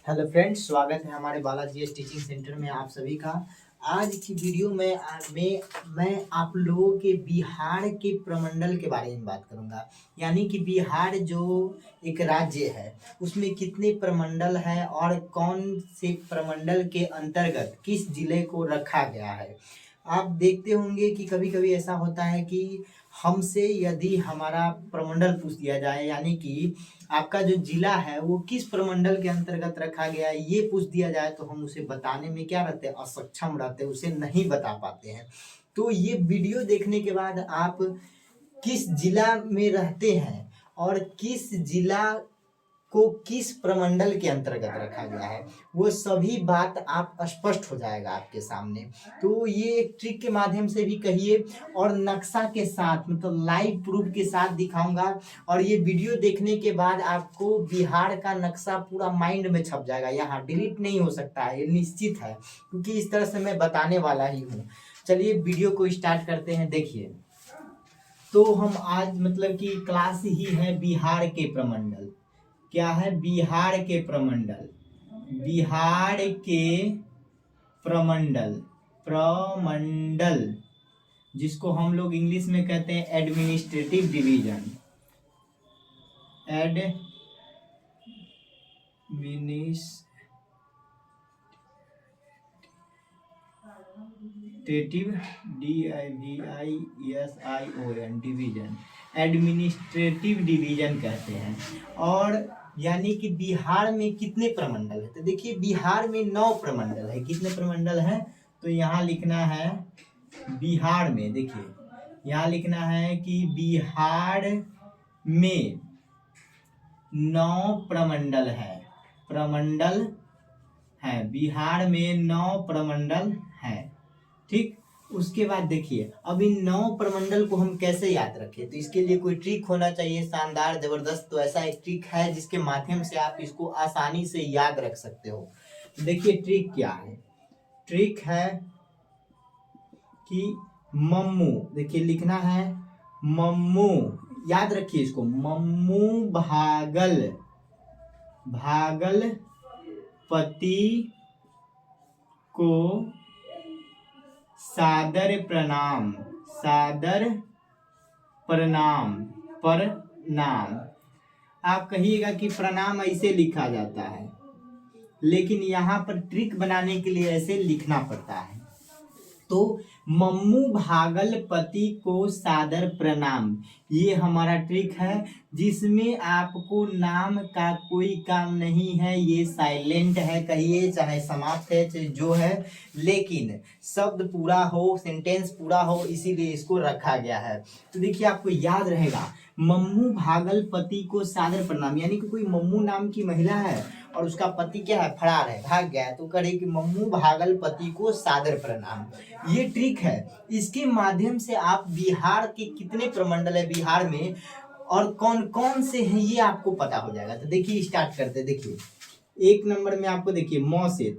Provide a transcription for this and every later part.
Hello friends, स्वागत है हमारे बालाजी टीचिंग सेंटर में आप सभी का। आज की वीडियो में मैं आप लोगों के बिहार के प्रमंडल के बारे में बात करूंगा। यानी कि बिहार जो एक राज्य है उसमें कितने प्रमंडल है और कौन से प्रमंडल के अंतर्गत किस जिले को रखा गया है। आप देखते होंगे कि कभी कभी ऐसा होता है कि हमसे यदि हमारा प्रमंडल पूछ दिया जाए, यानी कि आपका जो जिला है वो किस प्रमंडल के अंतर्गत रखा गया है, ये पूछ दिया जाए तो हम उसे बताने में क्या रहते हैं, असक्षम रहते हैं, उसे नहीं बता पाते हैं। तो ये वीडियो देखने के बाद आप किस जिला में रहते हैं और किस जिला को किस प्रमंडल के अंतर्गत रखा गया है वो सभी बात आप स्पष्ट हो जाएगा आपके सामने। तो ये एक ट्रिक के माध्यम से भी कहिए और नक्शा के साथ, मतलब लाइव प्रूफ के साथ दिखाऊंगा। और ये वीडियो देखने के बाद आपको बिहार का नक्शा पूरा माइंड में छप जाएगा, यहाँ डिलीट नहीं हो सकता है, ये निश्चित है, क्योंकि इस तरह से मैं बताने वाला ही हूँ। चलिए वीडियो को स्टार्ट करते हैं। देखिए, तो हम आज मतलब कि क्लास ही है बिहार के प्रमंडल। क्या है? बिहार के प्रमंडल। बिहार के प्रमंडल, प्रमंडल जिसको हम लोग इंग्लिश में कहते हैं administrative division. Administrative DIVISION division, administrative division कहते हैं। और यानी कि बिहार में कितने प्रमंडल है, तो देखिए बिहार में 9 प्रमंडल है। कितने प्रमंडल है? तो यहाँ लिखना है बिहार में, देखिए यहाँ लिखना है कि बिहार में 9 प्रमंडल है। प्रमंडल है, बिहार में 9 प्रमंडल है। ठीक, उसके बाद देखिए अब इन 9 प्रमंडल को हम कैसे याद रखें, तो इसके लिए कोई ट्रिक होना चाहिए शानदार जबरदस्त। तो ऐसा एक ट्रिक है जिसके माध्यम से आप इसको आसानी से याद रख सकते हो। देखिए ट्रिक क्या है? ट्रिक है कि मम्मू, देखिए लिखना है मम्मू, याद रखिए इसको, मम्मू भागलपति को सादर प्रणाम, सादर प्रणाम, प्रणाम। आप कहिएगा कि प्रणाम ऐसे लिखा जाता है, लेकिन यहाँ पर ट्रिक बनाने के लिए ऐसे लिखना पड़ता है। तो मम्मू भागलपति को सादर प्रणाम, ये हमारा ट्रिक है जिसमें आपको नाम का कोई काम नहीं है, ये साइलेंट है, कहिए चाहे समाप्त है चाहे जो है, लेकिन शब्द पूरा हो, सेंटेंस पूरा हो, इसीलिए इसको रखा गया है। तो देखिए आपको याद रहेगा मम्मू भागलपति को सादर प्रणाम, यानी कि कोई मम्मू नाम की महिला है और उसका पति क्या है, फरार है, भाग गया है, तो करे कि मम्मू भागलपति को सादर प्रणाम। ये ट्रिक है, इसके माध्यम से आप बिहार के कितने प्रमंडल है बिहार में और कौन कौन से हैं ये आपको पता हो जाएगा। तो देखिए स्टार्ट करते, देखिए 1 नंबर में आपको देखिए म से,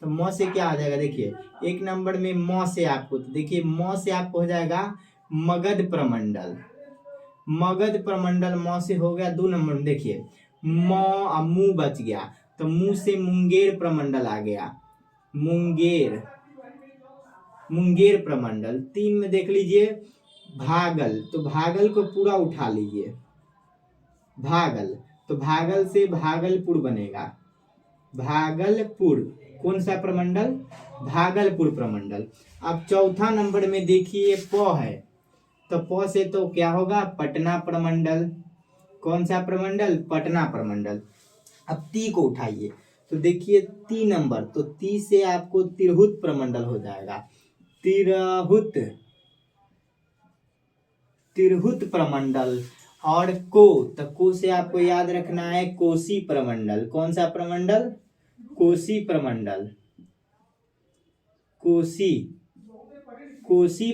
तो म से क्या हो जाएगा, देखिए 1 नंबर में म से आपको, तो देखिए म से आपको हो जाएगा मगध प्रमंडल। मगध प्रमंडल म से हो गया। 2 नंबर में देखिए मुंह बच गया, तो मुंह से मुंगेर प्रमंडल आ गया, मुंगेर प्रमंडल। 3 में देख लीजिए भागल, तो भागल को पूरा उठा लीजिए, भागल, तो भागल से भागलपुर बनेगा, भागलपुर। कौन सा प्रमंडल? भागलपुर प्रमंडल। अब 4था नंबर में देखिए प है, तो प से तो क्या होगा, पटना प्रमंडल। कौन सा प्रमंडल? पटना प्रमंडल। अब ती को उठाइए, तो देखिए 3 नंबर, तो ती से आपको तिरहुत प्रमंडल हो जाएगा, तिरहुत प्रमंडल। और तो को से आपको याद रखना है कोसी प्रमंडल। कौन सा प्रमंडल? कोसी प्रमंडल, कोसी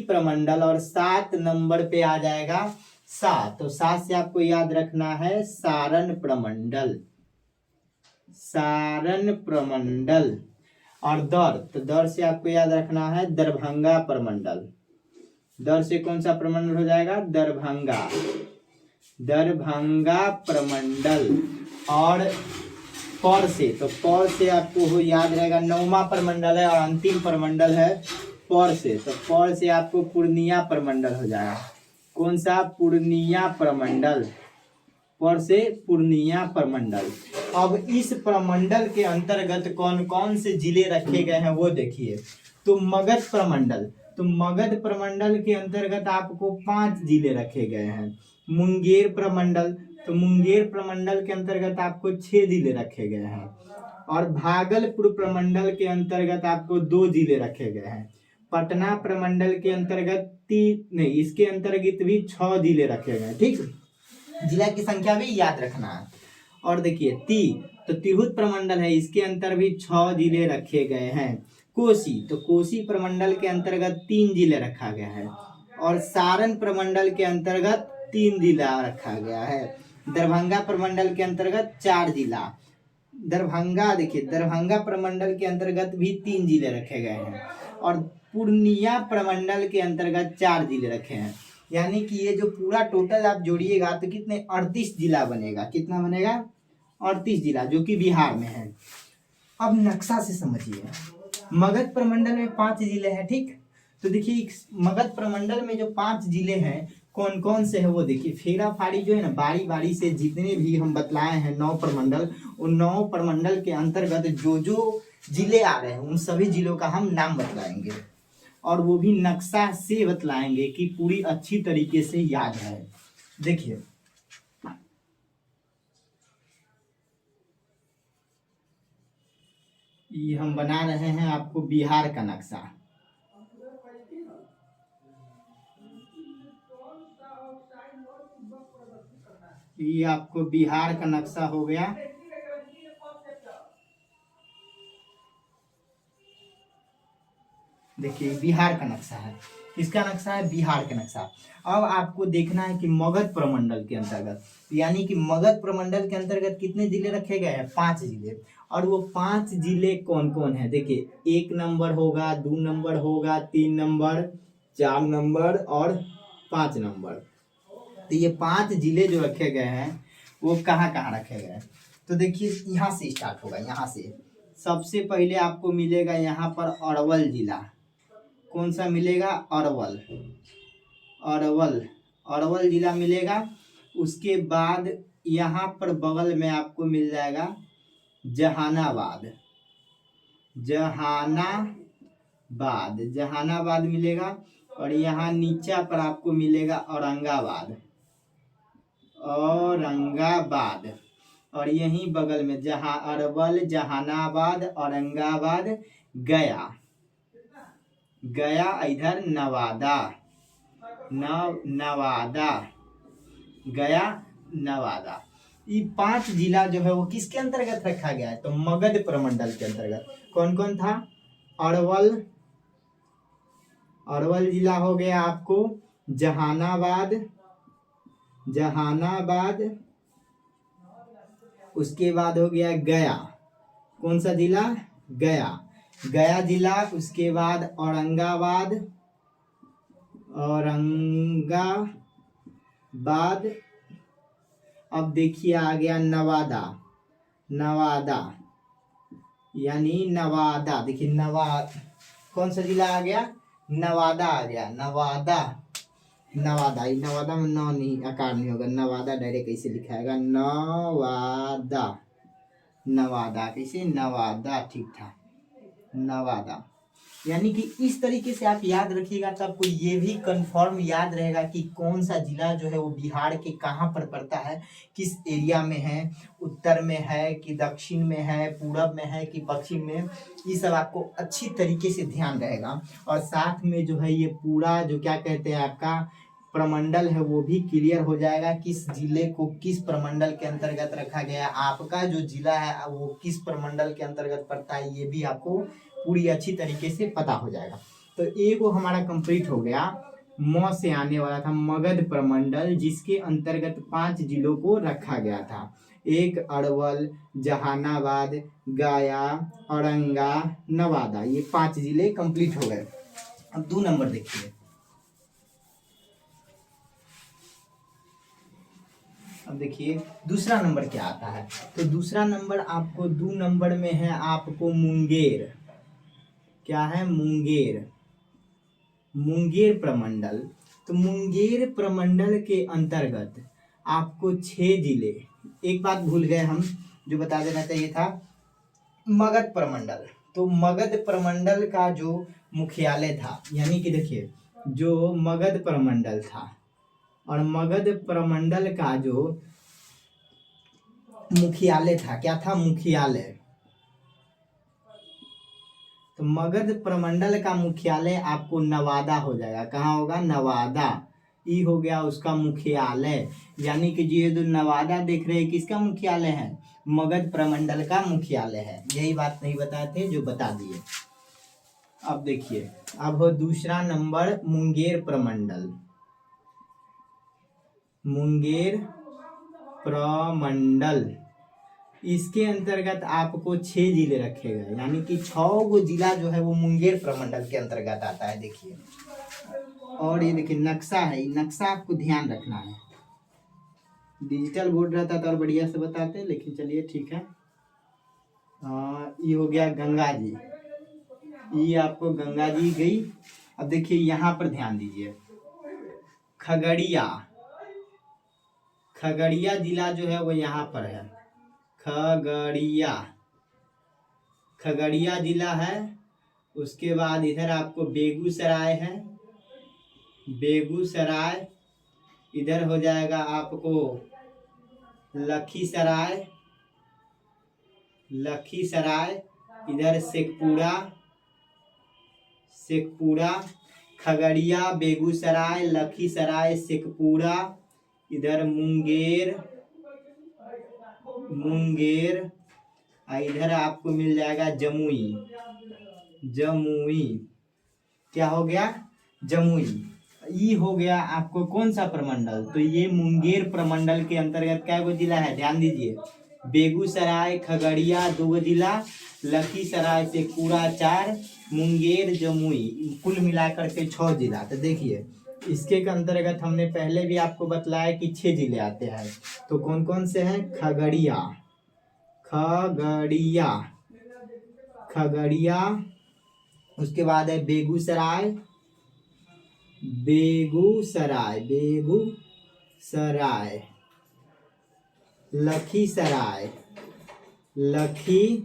प्रमंडल। और 7 नंबर पे आ जाएगा 7, तो 7 से आपको याद रखना है सारण प्रमंडल, सारण प्रमंडल। और तो दर से आपको याद रखना है दरभंगा प्रमंडल। दर से कौन सा प्रमंडल हो जाएगा? दरभंगा प्रमंडल। और पौर से, तो पौर से आपको हो याद रहेगा, 9वां प्रमंडल है और अंतिम प्रमंडल है पौर से, तो पौर से आपको पूर्णिया प्रमंडल हो जाएगा। कौन सा? पूर्णिया प्रमंडल, पौर से पूर्णिया प्रमंडल। अब इस प्रमंडल के अंतर्गत कौन कौन से जिले रखे गए हैं वो देखिए। तो मगध प्रमंडल, तो मगध प्रमंडल के अंतर्गत आपको 5 जिले रखे गए हैं। मुंगेर प्रमंडल, तो मुंगेर प्रमंडल के अंतर्गत आपको 6 जिले रखे गए हैं। और भागलपुर प्रमंडल के अंतर्गत आपको 2 जिले रखे गए हैं। पटना प्रमंडल के अंतर्गत इसके अंतर्गत भी 6 जिले रखे गए हैं। ठीक, जिला की संख्या भी याद रखना है। और देखिए तो तिरहुत प्रमंडल है, इसके अंतर भी 6 जिले रखे गए हैं। कोसी, तो कोसी प्रमंडल के अंतर्गत 3 जिले रखा गया है। और सारण प्रमंडल के अंतर्गत 3 जिला रखा गया है। दरभंगा प्रमंडल के अंतर्गत 4 जिला। दरभंगा, देखिए दरभंगा प्रमंडल के अंतर्गत भी 3 जिले रखे गए हैं। और पूर्णिया प्रमंडल के अंतर्गत 4 जिले रखे हैं। यानी कि ये जो पूरा टोटल आप जोड़िएगा तो कितने 38 जिला बनेगा। कितना बनेगा? 38 जिला, जो कि बिहार में है। अब नक्शा से समझिए, मगध प्रमंडल में 5 जिले हैं। ठीक, तो देखिए मगध प्रमंडल में जो 5 जिले हैं कौन कौन से है वो देखिए। फेरा फाड़ी जो है ना, बारी बारी से जितने भी हम बतलाए हैं 9 प्रमंडल, उन 9 प्रमंडल के अंतर्गत जो जो जिले आ रहे हैं उन सभी जिलों का हम नाम बतलाएंगे, और वो भी नक्शा से बतलाएंगे कि पूरी अच्छी तरीके से याद है। देखिए ये हम बना रहे हैं आपको बिहार का नक्शा। ये आपको बिहार का नक्शा हो गया। देखिए बिहार का नक्शा है। किसका नक्शा है? बिहार का नक्शा। अब आपको देखना है कि मगध प्रमंडल के अंतर्गत, यानी कि मगध प्रमंडल के अंतर्गत कितने जिले रखे गए हैं? 5 जिले। और वो 5 जिले कौन कौन है? देखिए 1 नंबर होगा, 2 नंबर होगा, 3 नंबर, 4 नंबर और 5 नंबर। तो ये 5 जिले जो रखे गए हैं वो कहाँ कहाँ रखे गए हैं? तो देखिए यहाँ से स्टार्ट होगा। यहाँ से सबसे पहले आपको मिलेगा यहाँ पर अरवल जिला। कौन सा मिलेगा? अरवल। अरवल, अरवल जिला मिलेगा। उसके बाद यहाँ पर बगल में आपको मिल जाएगा जहानाबाद। जहानाबाद, जहानाबाद मिलेगा। और यहाँ नीचा पर आपको मिलेगा औरंगाबाद। औरंगाबाद। और यहीं बगल में अरवल, जहानाबाद, औरंगाबाद, गया। गया इधर नवादा। नवादा, गया, नवादा। ये 5 जिला जो है वो किसके अंतर्गत रखा गया है? तो मगध प्रमंडल के अंतर्गत। कौन कौन था? अरवल, अरवल जिला हो गया आपको। जहानाबाद, जहानाबाद। उसके बाद हो गया गया। कौन सा जिला? गया, गया जिला। उसके बाद औरंगाबाद, औरंगाबाद। अब देखिए आ गया नवादा। नवादा, यानी नवादा। देखिए कौन सा जिला आ गया? नवादा आ गया। नवादा, नवादा। नवादा में नौ नहीं, आकार नहीं होगा। नवादा डायरेक्ट कैसे लिखाएगा? नवादा। नवादा कैसे? नवादा। ठीक था, नवादा। यानी कि इस तरीके से आप याद रखिएगा तो आपको ये भी कंफर्म याद रहेगा कि कौन सा जिला जो है वो बिहार के कहाँ पर पड़ता है, किस एरिया में है, उत्तर में है कि दक्षिण में है, पूरब में है कि पश्चिम में। ये सब आपको अच्छी तरीके से ध्यान रहेगा। और साथ में जो है ये पूरा जो क्या कहते हैं आपका प्रमंडल है वो भी क्लियर हो जाएगा, किस जिले को किस प्रमंडल के अंतर्गत रखा गया है, आपका जो जिला है वो किस प्रमंडल के अंतर्गत पड़ता है, ये भी आपको पूरी अच्छी तरीके से पता हो जाएगा। तो एक वो हमारा कंप्लीट हो गया। म से आने वाला था मगध प्रमंडल, जिसके अंतर्गत 5 जिलों को रखा गया था। एक अरवल, जहानाबाद, गया, औरंगा, नवादा। ये 5 जिले कंप्लीट हो गए। अब 2 नंबर देखिए। अब देखिए दूसरा नंबर क्या आता है। तो दूसरा नंबर आपको 2 नंबर में है आपको मुंगेर। क्या है? मुंगेर। मुंगेर प्रमंडल। तो मुंगेर प्रमंडल के अंतर्गत आपको 6 जिले, एक बात भूल गए हम जो बता देना चाहिए था, मगध प्रमंडल। तो मगध प्रमंडल का जो मुख्यालय था, यानी कि देखिए जो मगध प्रमंडल था और मगध प्रमंडल का जो मुख्यालय था, क्या था? मुख्यालय। तो मगध प्रमंडल का मुख्यालय आपको नवादा हो जाएगा। कहाँ होगा? नवादा। ई हो गया उसका मुख्यालय। यानी कि ये जो नवादा देख रहे हैं किसका मुख्यालय है? मगध प्रमंडल का मुख्यालय है। यही बात नहीं बताए थे जो बता दिए। अब देखिए, अब हो दूसरा नंबर मुंगेर प्रमंडल। मुंगेर प्रमंडल, इसके अंतर्गत आपको 6 जिले रखे गए, यानी कि 6 गो जिला जो है वो मुंगेर प्रमंडल के अंतर्गत आता है। देखिए, और ये देखिए नक्शा है, नक्शा आपको ध्यान रखना है। डिजिटल बोर्ड रहता तो और बढ़िया से बताते, लेकिन चलिए ठीक है। ये हो गया गंगा जी, ये आपको गंगा जी गई। अब देखिए यहाँ पर ध्यान दीजिए, खगड़िया। खगड़िया जिला जो है वो यहाँ पर है। खगड़िया, खगड़िया जिला है। उसके बाद इधर आपको बेगूसराय है। बेगूसराय, इधर हो जाएगा आपको लखीसराय। लखीसराय, इधर शेखपुरा। शेखपुरा, खगड़िया, बेगूसराय, लखीसराय, शेखपुरा, इधर मुंगेर। मुंगेर, इधर आपको मिल जाएगा जमुई। जमुई, क्या हो गया? जमुई। ये हो गया आपको कौन सा प्रमंडल? तो ये मुंगेर प्रमंडल के अंतर्गत क्या वो जिला है? ध्यान दीजिए, बेगूसराय, खगड़िया 2 जिला, लखीसराय से पूरा 4, मुंगेर, जमुई, कुल मिलाकर के 6 जिला। तो देखिए इसके अंतर्गत हमने पहले भी आपको बतलाया कि 6 जिले आते हैं। तो कौन कौन से हैं? खगड़िया। खगड़िया, खगड़िया, उसके बाद है बेगूसराय। बेगूसराय, बेगूसराय, लखीसराय। लखीसराय,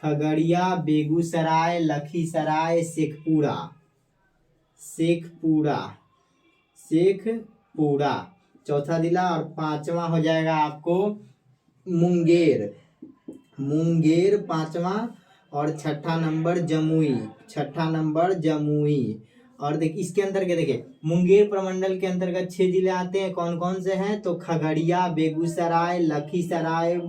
खगड़िया, बेगूसराय, लखीसराय, शेखपुरा। शेखपुरा, शेखपुरा चौथा जिला। और 5वां हो जाएगा आपको मुंगेर। मुंगेर 5वां। और 6ठा नंबर जमुई। 6ठा नंबर जमुई। और देखिए इसके अंतर्गत देखिए मुंगेर प्रमंडल के अंतर्गत 6 जिले आते हैं। कौन कौन से हैं? तो खगड़िया, बेगूसराय, लखीसराय,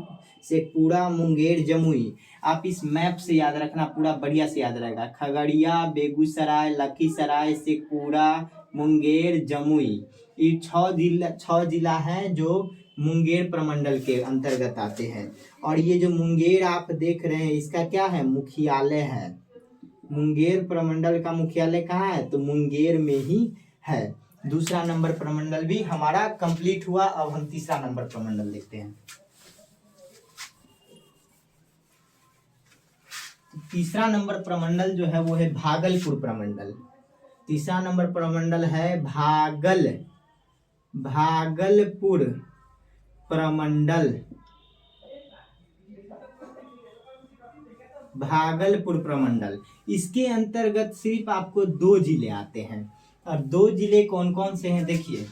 शेखपुरा, मुंगेर, जमुई। आप इस मैप से याद रखना, पूरा बढ़िया से याद रहेगा। खगड़िया, बेगूसराय, लखीसराय, शेखपुरा, मुंगेर, जमुई, ये 6 जिला हैं जो मुंगेर प्रमंडल के अंतर्गत आते हैं। और ये जो मुंगेर आप देख रहे हैं इसका क्या है? मुख्यालय है। मुंगेर प्रमंडल का मुख्यालय कहाँ है? तो मुंगेर में ही है। दूसरा नंबर प्रमंडल भी हमारा कंप्लीट हुआ। अब हम तीसरा नंबर प्रमंडल देखते हैं। तीसरा नंबर प्रमंडल जो है वो है भागलपुर प्रमंडल। तीसरा नंबर प्रमंडल है भागलपुर प्रमंडल। भागलपुर प्रमंडल, इसके अंतर्गत सिर्फ आपको 2 जिले आते हैं। और 2 जिले कौन कौन से हैं? देखिए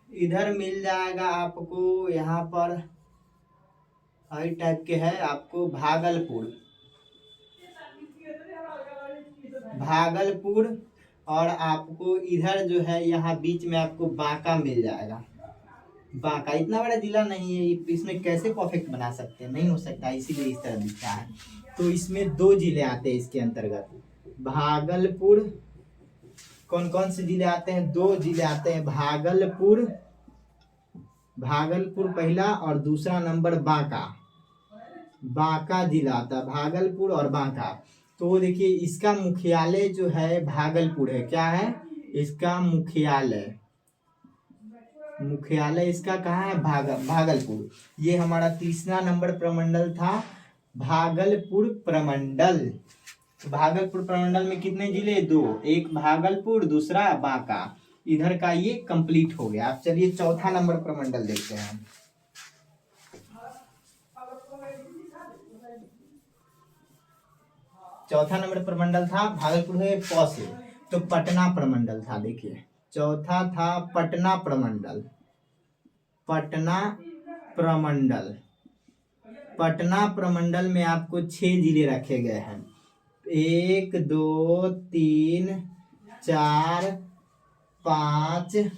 इधर मिल जाएगा आपको, यहाँ पर हर टाइप के है आपको भागलपुर। भागलपुर, और आपको इधर जो है यहाँ बीच में आपको बांका मिल जाएगा। बांका इतना बड़ा जिला नहीं है, इसमें कैसे परफेक्ट बना सकते हैं? नहीं हो सकता, इसीलिए इस तरह दिखता है। तो इसमें 2 जिले आते हैं इसके अंतर्गत। भागलपुर, कौन कौन से जिले आते हैं? 2 जिले आते हैं। भागलपुर, भागलपुर पहला, और दूसरा नंबर बांका। बांका जिला आता है, भागलपुर और बांका। तो देखिए इसका मुख्यालय जो है भागलपुर है। क्या है इसका मुख्यालय? मुख्यालय इसका कहाँ है? भागलपुर। ये हमारा तीसरा नंबर प्रमंडल था, भागलपुर प्रमंडल। भागलपुर प्रमंडल में कितने जिले? 2, एक भागलपुर, दूसरा बांका। इधर का ये कंप्लीट हो गया। अब चलिए चौथा नंबर प्रमंडल देखते हैं। चौथा नंबर प्रमंडल था भागलपुर में प से, तो पटना प्रमंडल था। देखिए चौथा था पटना प्रमंडल। पटना प्रमंडल, पटना प्रमंडल में आपको 6 जिले रखे गए हैं। 1 2 3 4 5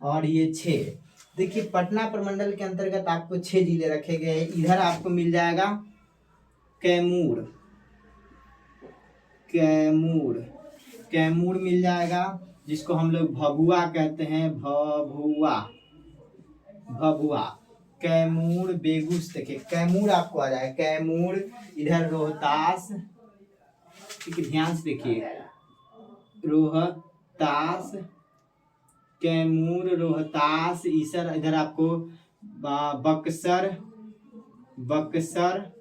और ये 6। देखिए पटना प्रमंडल के अंतर्गत आपको 6 जिले रखे गए हैं। इधर आपको मिल जाएगा कैमूर, कैमूर, कैमूर मिल जाएगा, जिसको हम लोग भभुआ कहते हैं, भभुआ, भभुआ। कैमूर, देखिए कैमूर आपको आ जाएगा, कैमूर। इधर रोहतास, ठीक ध्यान से देखिए, रोहतास, कैमूर, रोहतास, इधर आपको बक्सर, बक्सर,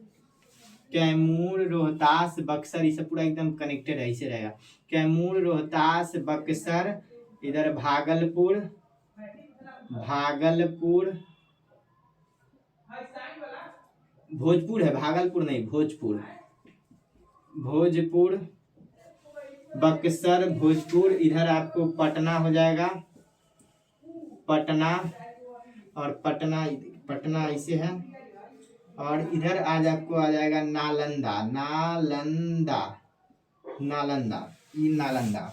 कैमूर, रोहतास, बक्सर, ये सब पूरा एकदम कनेक्टेड है, ऐसे रहेगा। कैमूर, रोहतास, बक्सर, इधर भागलपुर, भागलपुर, भोजपुर है, भागलपुर नहीं, भोजपुर, भोजपुर, बक्सर, भोजपुर। इधर आपको पटना हो जाएगा, पटना, और पटना, पटना ऐसे है। और इधर आज आपको आ जाएगा नालंदा, नालंदा, नालंदा, ये नालंदा।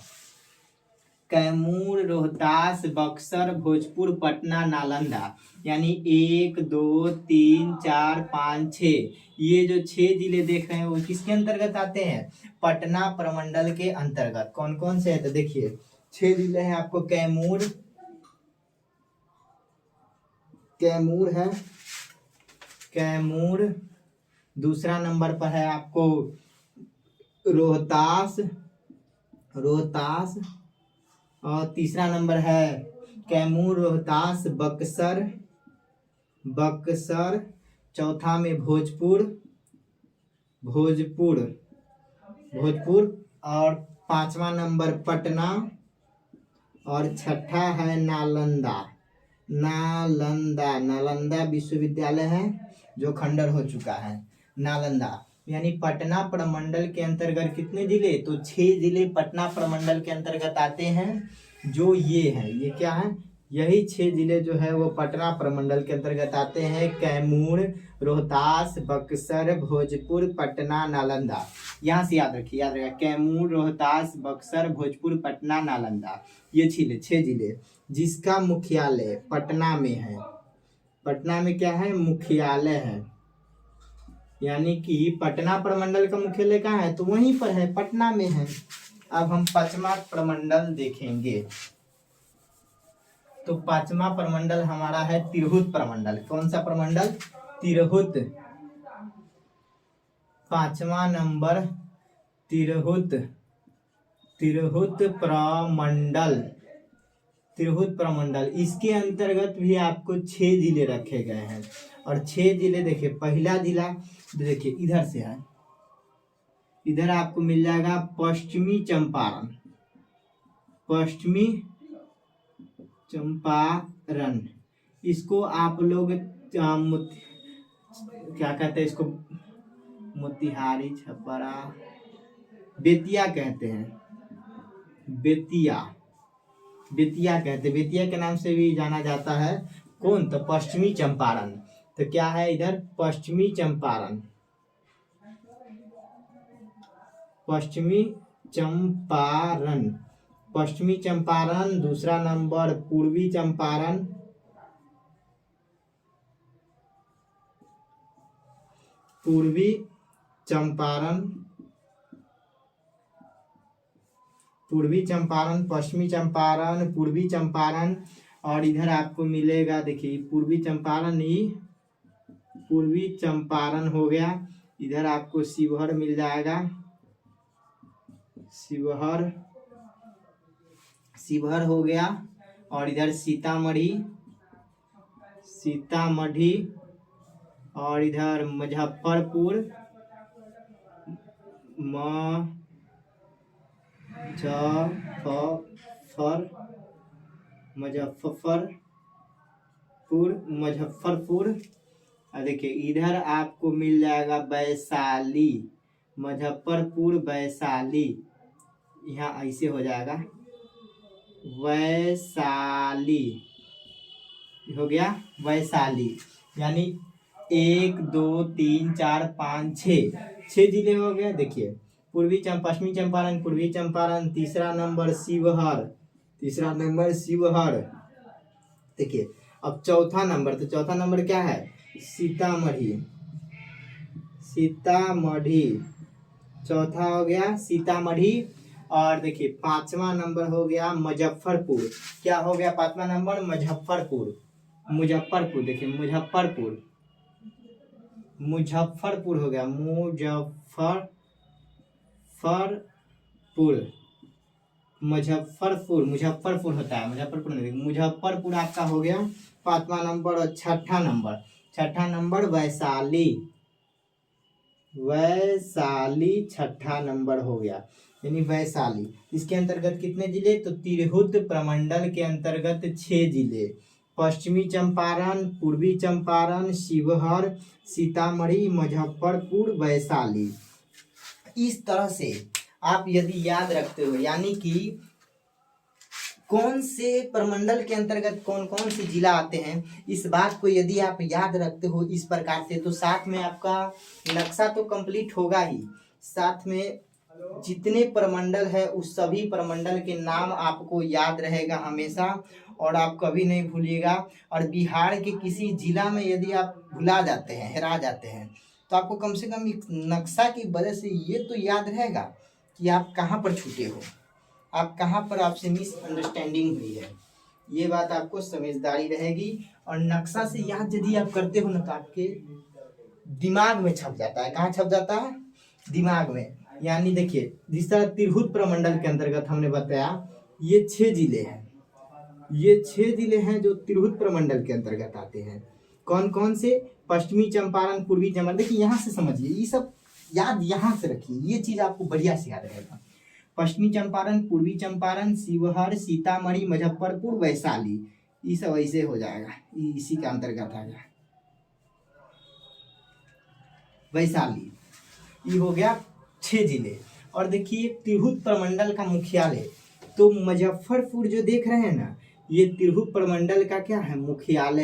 कैमूर, रोहतास, बक्सर, भोजपुर, पटना, नालंदा, यानी 1 2 3 4 5 6। ये जो 6 जिले देख रहे हैं वो किसके अंतर्गत आते हैं? पटना प्रमंडल के अंतर्गत। कौन कौन से है? तो देखिए 6 जिले हैं आपको। कैमूर, कैमूर है, कैमूर। दूसरा नंबर पर है आपको रोहतास, रोहतास। और तीसरा नंबर है कैमूर, रोहतास, बक्सर, बक्सर। चौथा में भोजपुर, भोजपुर, भोजपुर। और 5वां नंबर पटना। और छठा है नालंदा, नालंदा। नालंदा विश्वविद्यालय है जो खंडर हो चुका है, नालंदा। यानी पटना प्रमंडल के अंतर्गत कितने जिले? तो 6 जिले पटना प्रमंडल के अंतर्गत आते हैं, जो ये है, ये क्या है? यही 6 जिले जो है वो पटना प्रमंडल के अंतर्गत आते हैं। कैमूर, रोहतास, बक्सर, भोजपुर, पटना, नालंदा। यहाँ से याद रखिए, याद रखिए, कैमूर, रोहतास, बक्सर, भोजपुर, पटना, नालंदा, ये 6 जिले जिसका मुख्यालय पटना में है। पटना में क्या है? मुख्यालय है। यानी कि पटना प्रमंडल का मुख्यालय कहाँ है? तो वहीं पर है, पटना में है। अब हम 5वां प्रमंडल देखेंगे। तो 5वां प्रमंडल हमारा है तिरहुत प्रमंडल। कौन सा प्रमंडल? तिरहुत। 5वां नंबर तिरहुत, तिरहुत प्रमंडल, तिरहुत प्रमंडल। इसके अंतर्गत भी आपको 6 जिले रखे गए हैं। और 6 जिले देखिए, पहला जिला देखिए इधर से है, इधर आपको मिल जाएगा पश्चिमी चंपारण, पश्चिमी चंपारण। इसको आप लोग क्या कहते हैं? इसको मोतिहारी, छपरा, बेतिया कहते हैं, बेतिया, बेतिया कहते हैं। बेतिया के नाम से भी जाना जाता है। कौन? तो पश्चिमी चंपारण। तो क्या है इधर? पश्चिमी चंपारण, पश्चिमी चंपारण, पश्चिमी चंपारण। दूसरा नंबर पूर्वी चंपारण, पूर्वी चंपारण, पूर्वी चंपारण, पश्चिमी चंपारण, पूर्वी चंपारण। और इधर आपको मिलेगा, देखिए पूर्वी चंपारण, ही पूर्वी चंपारण हो गया। इधर आपको शिवहर मिल जाएगा, शिवहर, शिवहर हो गया। और इधर सीतामढ़ी, सीतामढ़ी, और इधर मुजफ्फरपुर, मुजफ्फरपुर। और देखिए इधर आपको मिल जाएगा वैशाली, मुजफ्फरपुर वैशाली, यहाँ ऐसे हो जाएगा वैशाली, हो गया वैशाली। यानी 1 2 3 4 5 6 जिले हो गए। देखिए पश्चिमी चंपारण, पूर्वी चंपारण, तीसरा नंबर शिवहर। देखिए अब चौथा नंबर, तो चौथा नंबर क्या है? सीतामढ़ी। चौथा हो गया सीतामढ़ी। और देखिए पांचवा नंबर हो गया मुजफ्फरपुर। क्या हो गया पांचवा नंबर? मुजफ्फरपुर। देखिए मुजफ्फरपुर हो गया, मुजफ्फरपुर होता है, मुजफ्फरपुर आपका हो गया पांचवा नंबर। और छठा नंबर वैशाली छठा नंबर हो गया, यानी वैशाली। इसके अंतर्गत कितने जिले? तो तिरहुत प्रमंडल के अंतर्गत 6 जिले, पश्चिमी चंपारण, पूर्वी चंपारण, शिवहर, सीतामढ़ी, मुजफ्फरपुर, वैशाली। इस तरह से आप यदि याद रखते हो, यानी कि कौन से प्रमंडल के अंतर्गत कौन कौन से जिला आते हैं, इस बात को यदि आप याद रखते हो इस प्रकार से, तो साथ में आपका नक्शा तो कंप्लीट होगा ही, साथ में जितने प्रमंडल है उस सभी प्रमंडल के नाम आपको याद रहेगा हमेशा, और आप कभी नहीं भूलिएगा। और बिहार के किसी जिला में यदि आप भुला जाते हैं, हेरा जाते हैं, तो आपको कम से कम एक नक्शा की वजह से ये तो याद रहेगा कि आप कहाँ पर छूटे हो, आप कहाँ पर आपसे मिसअंडरस्टैंडिंग हुई है। ये बात आपको समझदारी रहेगी। और नक्शा से याद यदि आप करते हो ना, तो आपके दिमाग में छप जाता है। कहाँ छप जाता है? दिमाग में। यानी देखिए जिस तरह तिरहुत प्रमंडल के अंतर्गत हमने बताया, ये 6 जिले हैं, जो तिरहुत प्रमंडल के अंतर्गत आते हैं। कौन कौन से? पश्चिमी चंपारण, पूर्वी चंपारण। देखिए यहाँ से समझिए, ये सब याद यहाँ से रखिए, ये चीज आपको बढ़िया से याद रहेगा। पश्चिमी चंपारण, पूर्वी चंपारण, शिवहर, सीतामढ़ी, मुजफ्फरपुर, वैशाली, ये सब ऐसे हो जाएगा, इसी के अंतर्गत आ जाएगा वैशाली। ये हो गया 6 जिले। और देखिए तिरहुत प्रमंडल का मुख्यालय, तो मुजफ्फरपुर जो देख रहे हैं ना, ये तिरहुत प्रमंडल का क्या है? मुख्यालय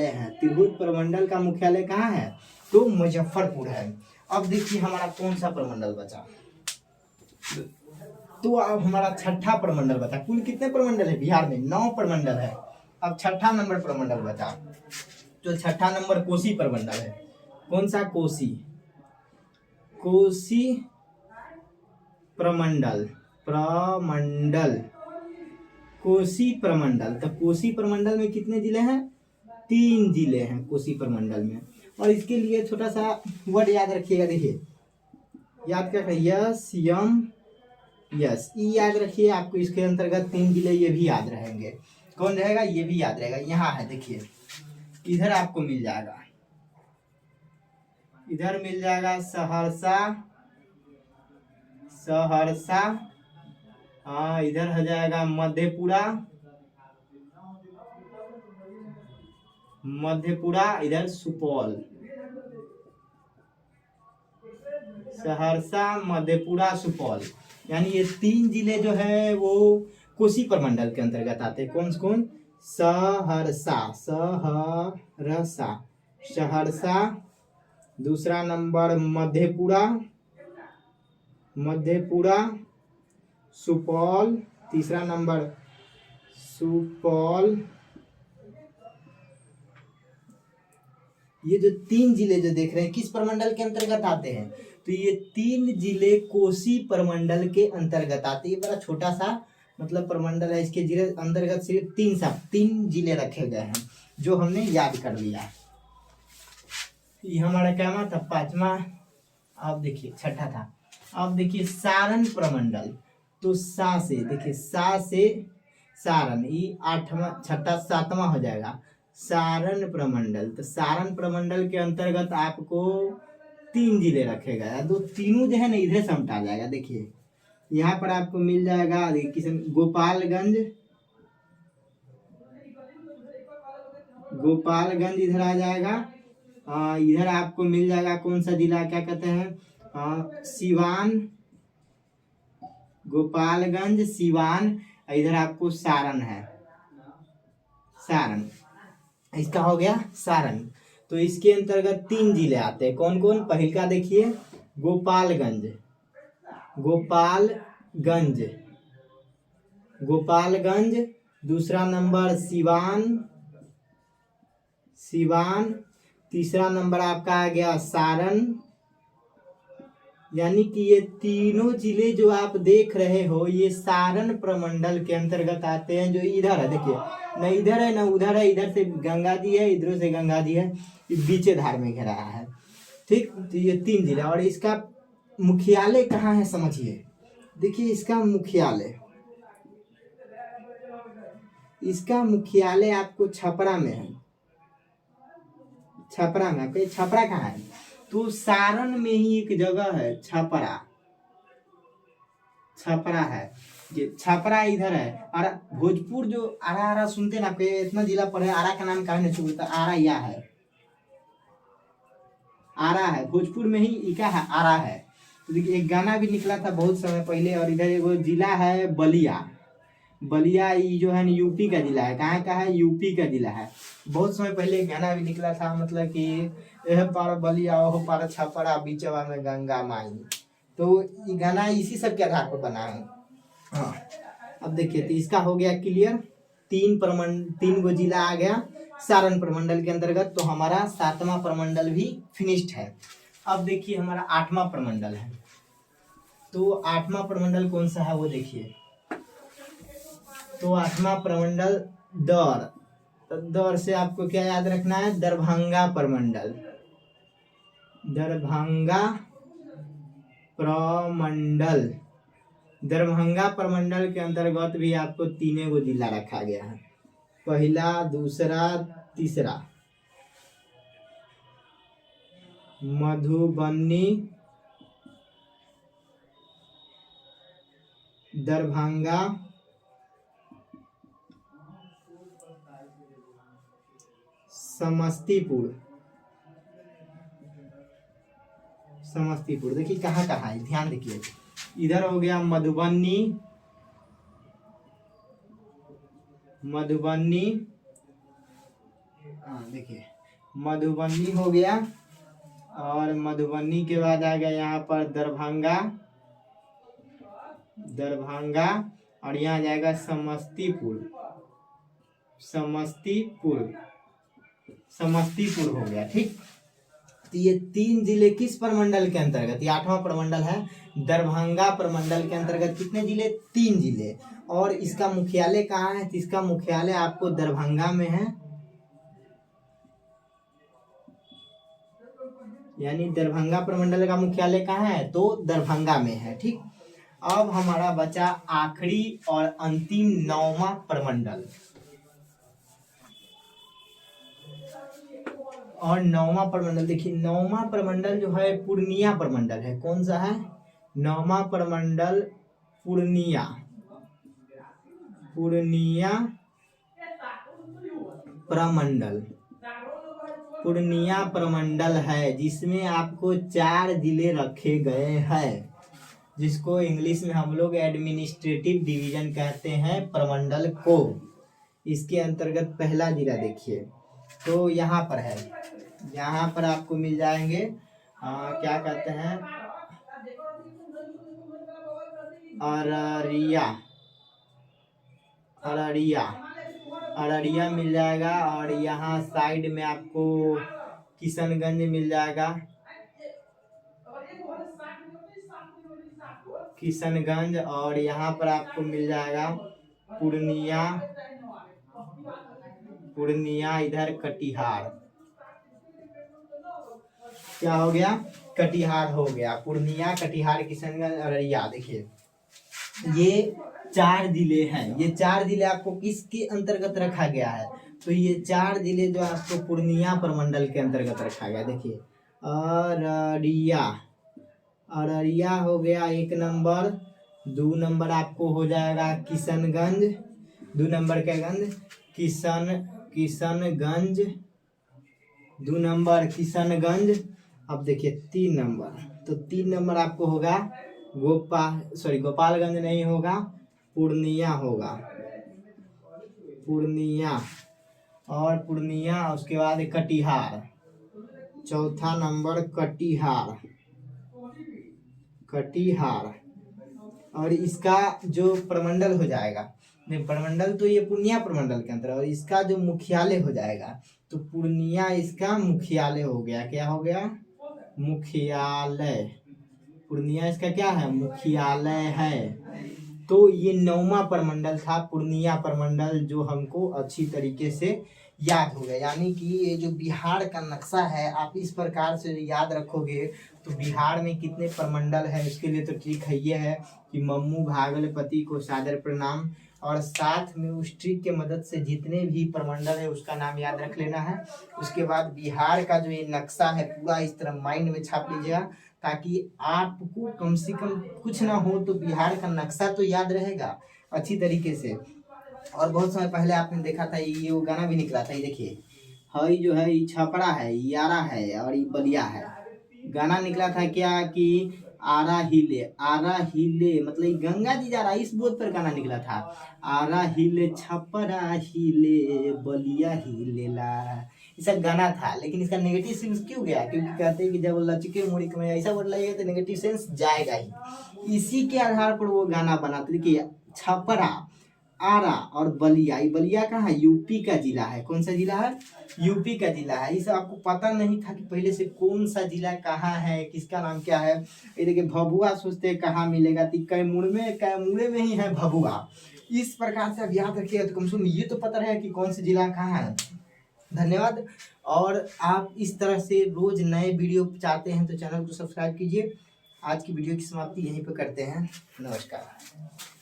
है। तिरहुत प्रमंडल का मुख्यालय कहाँ है? तो मुजफ्फरपुर है। अब देखिए हमारा कौन सा प्रमंडल बचा? तो अब हमारा छठा प्रमंडल बचा। कुल कितने प्रमंडल है बिहार में? 9 प्रमंडल है। अब छठा नंबर प्रमंडल बचा, तो छठा नंबर कोसी प्रमंडल है। कौन सा? कोसी प्रमंडल। कोसी प्रमंडल। तो कोसी प्रमंडल में कितने जिले हैं? 3 जिले हैं कोसी प्रमंडल में। और इसके लिए छोटा सा वर्ड याद रखिएगा। देखिए याद क्या है? यस ई याद रखिए। आपको इसके अंतर्गत 3 जिले ये भी याद रहेंगे। कौन रहेगा? ये भी याद रहेगा। यहाँ है, देखिए इधर आपको मिल जाएगा, इधर मिल जाएगा सहरसा। हाँ, इधर हो जाएगा मधेपुरा, इधर सुपौल। सहरसा, मधेपुरा, सुपौल, यानी ये 3 जिले जो है वो कोसी प्रमंडल के अंतर्गत आते हैं। कौन? सहरसा, दूसरा नंबर मधेपुरा, सुपौल, तीसरा नंबर सुपौल। ये जो 3 जिले जो देख रहे हैं किस प्रमंडल के अंतर्गत आते हैं? तो ये 3 जिले कोसी प्रमंडल के अंतर्गत आते हैं। ये बड़ा छोटा सा मतलब प्रमंडल है, इसके जिले अंतर्गत सिर्फ 3 जिले रखे गए हैं, जो हमने याद कर लिया। ये हमारा क्या था? 5वां। अब देखिए 6ठा था। अब देखिए सारण प्रमंडल, तो सा से सारण, ये आठवां छठा सातवां हो जाएगा सारण प्रमंडल। तो सारण प्रमंडल के अंतर्गत आपको 3 जिले रखे गए हैं। तो तीनों जो है ना इधर समटा जाएगा। देखिए यहाँ पर आपको मिल जाएगा किशन गोपालगंज, गोपालगंज इधर आ जाएगा। इधर आपको मिल जाएगा कौन सा जिला, क्या कहते हैं, सिवान, गोपालगंज, सिवान। इधर आपको सारण है, सारण इसका हो गया सारण। तो इसके अंतर्गत 3 जिले आते हैं। कौन कौन? पहले का देखिए गोपालगंज, गोपालगंज, गोपालगंज। दूसरा नंबर सिवान, सिवान। तीसरा नंबर आपका आ गया सारण। यानी कि ये तीनों जिले जो आप देख रहे हो ये सारण प्रमंडल के अंतर्गत आते हैं। जो इधर है देखिए, न इधर है न उधर है, इधर से गंगा जी है, इधर से गंगा जी है, बीचे धार में घेरा है। ठीक, तो ये 3 जिले। और इसका मुख्यालय कहाँ है समझिए। देखिए इसका मुख्यालय, इसका मुख्यालय आपको छपरा में है, छपरा में। आपको छपरा कहाँ है? तो सारण में ही एक जगह है छपरा, छपरा है ये, छपरा इधर है। और भोजपुर जो आरा आरा सुनते ना, आपके इतना जिला पर है, आरा का नाम कहा नहीं सुनता, आरा या है, आरा है भोजपुर में ही इका है, आरा है। तो देखिए एक गाना भी निकला था बहुत समय पहले। और इधर एक जिला है बलिया, बलिया ये जो है यूपी का जिला है। कहाँ का है? यूपी का जिला है। बहुत समय पहले एक गाना भी निकला था, मतलब कि यह पार बलिया ओह पार छपरा बीचवा में गंगा माई। तो ये गाना इसी सब के आधार पर बना है। हाँ, अब देखिए तो इसका हो गया क्लियर। 3 गो जिला आ गया सारण प्रमंडल के अंतर्गत। तो हमारा 7वां प्रमंडल भी फिनिश्ड है। अब देखिए हमारा 8वां प्रमंडल है। तो 8वां प्रमंडल कौन सा है वो देखिए। तो 8वां प्रमंडल दौर, तो दौर से आपको क्या याद रखना है? दरभंगा प्रमंडल, दरभंगा प्रमंडल। दरभंगा प्रमंडल के अंतर्गत भी आपको 3 गो जिला रखा गया है, पहला, दूसरा, तीसरा। मधुबनी, दरभंगा, समस्तीपुर, समस्तीपुर। देखिए कहाँ कहाँ है, ध्यान देखिए। इधर हो गया मधुबनी, मधुबनी, देखिए मधुबनी हो गया। और मधुबनी के बाद आ गया यहाँ पर दरभंगा, दरभंगा। और यहाँ जाएगा समस्तीपुर, समस्तीपुर, समस्तीपुर हो गया। ठीक, तो ये 3 जिले किस प्रमंडल के अंतर्गत? ये 8वां प्रमंडल है। दरभंगा प्रमंडल के अंतर्गत कितने जिले? 3 जिले। और इसका मुख्यालय कहाँ है? तो इसका मुख्यालय आपको दरभंगा में है, यानी दरभंगा प्रमंडल का मुख्यालय कहाँ है? तो दरभंगा में है। ठीक, अब हमारा बचा आखिरी और अंतिम 9वां प्रमंडल। और 9वां प्रमंडल देखिए, 9वां प्रमंडल जो है पूर्णिया प्रमंडल है। कौन सा है? 9वां प्रमंडल पूर्णिया, पूर्णिया प्रमंडल, पूर्णिया प्रमंडल है, जिसमें आपको 4 जिले रखे गए हैं, जिसको इंग्लिश में हम लोग एडमिनिस्ट्रेटिव डिवीजन कहते हैं प्रमंडल को। इसके अंतर्गत पहला जिला देखिए, तो यहाँ पर है, यहाँ पर आपको मिल जाएंगे क्या कहते हैं, अररिया, अररिया, अररिया मिल जाएगा। और यहाँ साइड में आपको किशनगंज मिल जाएगा, किशनगंज। और यहाँ पर आपको मिल जाएगा पूर्णिया, पूर्णिया इधर कटिहार। क्या हो गया? कटिहार हो गया। पूर्णिया, कटिहार, किशनगंज, अररिया। देखिए ये 4 जिले हैं। ये 4 जिले आपको किसके अंतर्गत रखा गया है? तो ये 4 जिले जो आपको पूर्णिया प्रमंडल के अंतर्गत रखा गया। देखिए अररिया हो गया 1 नंबर। 2 नंबर आपको हो जाएगा किशनगंज। 2 नंबर का गंज किशनगंज। 2 नंबर किशनगंज। अब देखिए 3 नंबर, तो 3 नंबर आपको होगा गोपालगंज नहीं होगा, पूर्णिया होगा। पूर्णिया और पूर्णिया, उसके बाद कटिहार। चौथा नंबर कटिहार। और इसका जो प्रमंडल हो जाएगा, प्रमंडल तो ये पूर्णिया प्रमंडल के अंदर, और इसका जो मुख्यालय हो जाएगा, तो पूर्णिया इसका मुख्यालय हो गया। क्या हो गया? मुख्यालय। पूर्णिया इसका क्या है? मुख्यालय है। तो ये 9वां प्रमंडल था पूर्णिया प्रमंडल, जो हमको अच्छी तरीके से याद हो गया। यानी कि ये जो बिहार का नक्शा है, आप इस प्रकार से याद रखोगे तो बिहार में कितने प्रमंडल है उसके लिए तो ट्रिक है ये है कि मम्मू भागलपति को सादर प्रणाम, और साथ में उस ट्रिक के मदद से जितने भी प्रमंडल है उसका नाम याद रख लेना है। उसके बाद बिहार का जो ये नक्शा है पूरा इस तरह माइंड में छाप लीजिएगा, ताकि आपको कम से कम कुछ ना हो तो बिहार का नक्शा तो याद रहेगा अच्छी तरीके से। और बहुत समय पहले आपने देखा था ये वो गाना भी निकला था, ये देखिए हई जो है ये छपरा है, ये आरा है और ये बलिया है। गाना निकला था क्या कि आरा हिले मतलब ये गंगा जी जा रहा है, इस बोध पर गाना निकला था। आरा हिले छपरा हिले बलिया हिलेला, ऐसा गाना था। लेकिन इसका नेगेटिव सेंस क्यों गया? क्योंकि कहते हैं कि जब लचके मुड़ी में ऐसा वर्ड लगेगा तो नेगेटिव सेंस जाएगा ही। इसी के आधार पर वो गाना बना था। देखिए छपरा, आरा और बलिया, ये बलिया कहाँ है? यूपी का जिला है। कौन सा जिला है? यूपी का जिला है। इसे आपको पता नहीं था कि पहले से कौन सा जिला कहाँ है, किसका नाम क्या है। ये देखिए भभुआ सोचते कहाँ मिलेगा, तो कैमूरे में ही है भभुआ। इस प्रकार से आप याद रखिएगा तो कम से कम ये तो पता रहेगा कि कौन सा जिला कहाँ है। धन्यवाद। और आप इस तरह से रोज नए वीडियो चाहते हैं तो चैनल को सब्सक्राइब कीजिए। आज की वीडियो की समाप्ति यहीं पर करते हैं। नमस्कार।